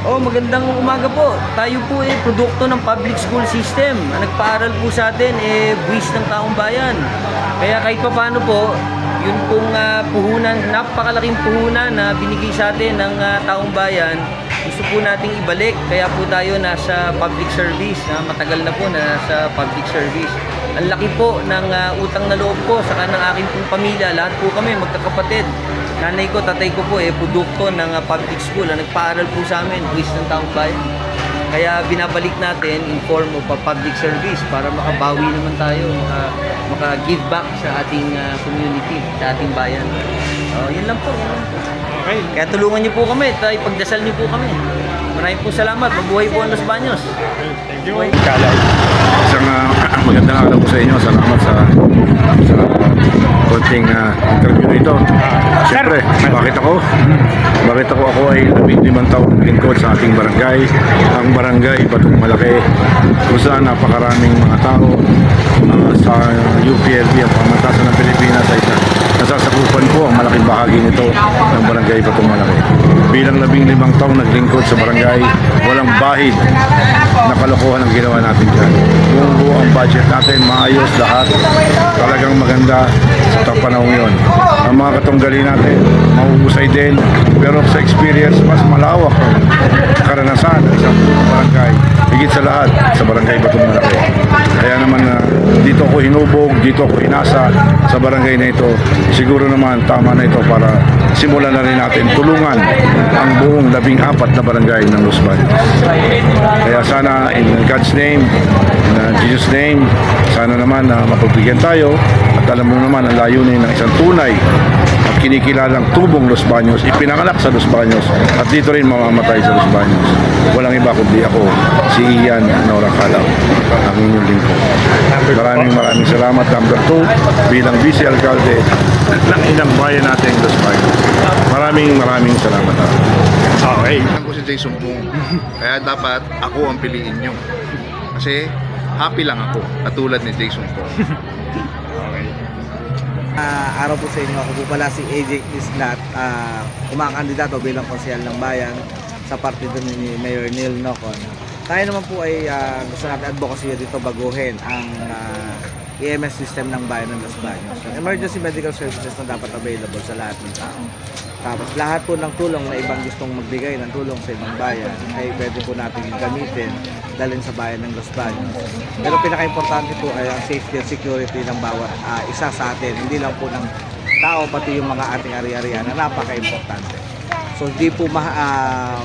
Oh, magandang umaga po. Tayo po produkto ng public school system. Ang nagpaaral po sa atin buwis ng taong bayan. Kaya kahit pa paano po, yun pong puhunan, napakalaking puhunan na binigay sa atin ng taong bayan, gusto po nating ibalik. Kaya po tayo nasa public service, matagal na po na nasa public service. Ang laki po ng utang na loob ko sa ng aking pong pamilya. Lahat po kami magkakapatid. Nanay ko, tatay ko po produkto ng public school na nagpaaral po sa amin, buwis ng taong bayan. Kaya binabalik natin in form of public service para makabawi naman tayo, maka-give back sa ating community, sa ating bayan. Yun lang po, yun lang po. Okay. Kaya tulungan niyo po kami, ipagdasal niyo po kami. Maraming po salamat, mabuhay po ang Los Baños. Thank you. Isang magandang araw po sa inyo. Salamat sa konting interview nito. Siyempre, bakit ako? Ako ay 15 taong lingkod sa ating barangay. Ang barangay Batong Malaki, kung saan napakaraming mga tao sa UPLB, ang Pamantasan ng Pilipinas ay nasasakupan po ang malaking bahagi nito ng barangay Batong Malaki. Bilang 15 taong naglingkod sa barangay, walang bahid na kalokohan ang ginawa natin dyan. Buong buo ang budget natin, maayos lahat, talagang maganda sa panahon yun. Ang mga katunggali natin, mahuhusay din, pero sa experience, mas malawak ang karanasan ng isang barangay. Higit sa lahat, sa barangay Batong Malaki. Kaya naman dito ako hinubog, dito ako inasa sa barangay na ito. Siguro naman tama na ito para simulan na rin natin tulungan ang buong 14 na barangay ng Los Baños. Kaya sana in God's name, in Jesus' name, sana naman na mapagbigyan tayo at alam mo naman ang layunin ng isang tunay at kinikilalang tubong Los Baños, ipinanganak sa Los Baños at dito rin mamamatay sa Los Baños. Walang iba kundi ako, si Ian Nora Calaw, ang inyong lingkod. Maraming salamat. Number 2, bilang Vice Alcalde ng inang bayan natin Los Baños. Maraming salamat. Okay. Ako si Jason Pong. Kaya dapat ako ang piliin nyo. Kasi happy lang ako, katulad ni Jason Pong. Okay. Araw po sa inyo, ako po pala si AJ Islat, kumakandidato bilang konsyal ng bayan sa partido ni Mayor Neil Nocon. Tayo naman po ay gusto natin advocacy dito baguhin ang EMS system ng bayan ng Los Baños. Emergency medical services na dapat available sa lahat ng tao. Tapos lahat po ng tulong na ibang gustong magbigay ng tulong sa ibang bayan ay pwede po natin gamitin dalhin sa bayan ng Los Baños. Pero pinaka-importante po ay ang safety at security ng bawat isa sa atin, hindi lang po ng tao, pati yung mga ating ari-arian na napaka-importante. So hindi po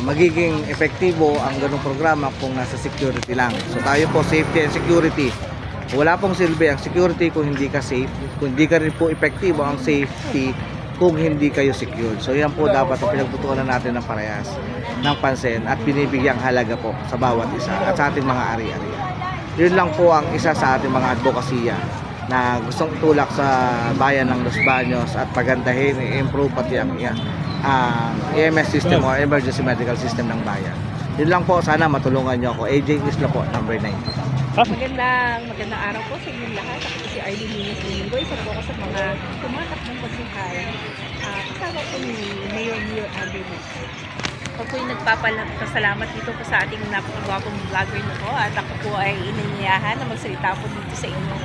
magiging epektibo ang ganung programa kung nasa security lang. So tayo po, safety and security. Wala pong silbi ang security kung hindi ka safe, kung hindi ka rin po epektibo ang safety kung hindi kayo secured. So yan po dapat ang pinagtutuunan natin ng parehas ng pansin at binibigyang halaga po sa bawat isa at sa ating mga ari-arian. Yun lang po ang isa sa ating mga advokasya na gustong tulak sa bayan ng Los Baños at pagandahin, i-improve pati ang EMS system o emergency medical system ng bayan. Yun lang po, sana matulungan nyo ako. AJ Isla po, number 9. Magandang araw po sa inyong lahat. Ako si Arlene Nunez Domingo, isa po ako sa mga tumatakbong konsehal. Kasama po ni Mayor Neil Nocon. Ako po yung nagpapasalamat dito po sa ating napakagwapong vlogger na po at ako po ay inanyayahan na magsalita po dito sa inyo.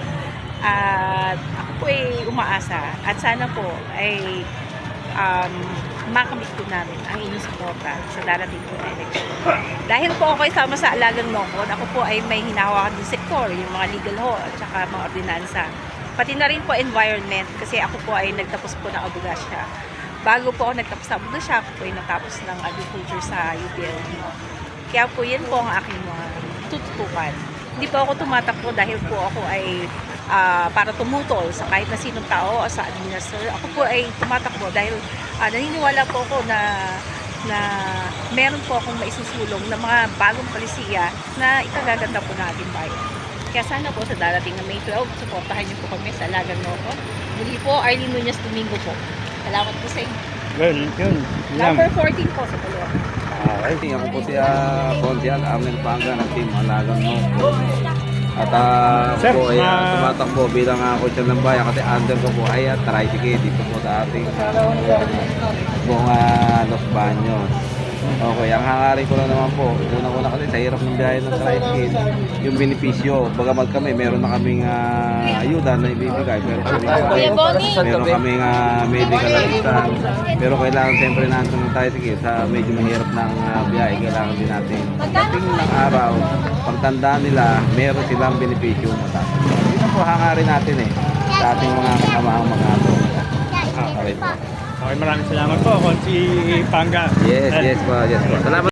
At ako po ay umaasa at sana po ay makamit po namin ang inyong suporta sa darating po na election. Dahil po ako ay sama sa Alagang Nocon, ako po ay may hinahawakan ng sektor, yung mga legal ho at saka mga ordinansa. Pati na rin po environment kasi ako po ay nagtapos po ng abogasya. Bago po ako nagtapos ng abogasya, ako po ay natapos ng agriculture sa UPLB. Kaya po yan po ang aking mga tututukan. Hindi po ako tumatakbo dahil po ako ay para tumutol sa kahit na sinong tao o sa administrator. Ako po ay tumatakbo dahil naniniwala po ako na meron po akong maisusulong na mga bagong palisiya na ikagaganda po natin bayan. Kaya sana po sa darating na May 12, supportahan niyo po kami sa Alagang Nocon. Muli po, Arlene Nunez Domingo po. Salamat po sa inyo. Yun. Number 14 po sa Palawan. Okay, ako po si Pontian Arnel Panga ng Team Alagang Nocon. At Sir, po ay tumatakbo bilang konsyal ng bayan kasi under ko po ay tricycle dito po sa ating buong Los Baños. Okay, ang hangarin ko lang naman po, unang-una kasi sa hirap ng biyahe ng tricycle, yung benepisyo. Bagamat kami, meron na kaming ayuda na ibibigay, pero meron kaming medical assistance, pero kailangan siyempre natin ng tricycle sa medyo mahirap ng biyahe, kailangan din natin. Pagdating ng araw, pagtandaan nila, meron silang benepisyo mataas. Yun ang po hangarin natin sa ating mga kasamahang mga ato. Okay po. Okay, maraming salamat po, Konsi Panga. Yes po. Salamat.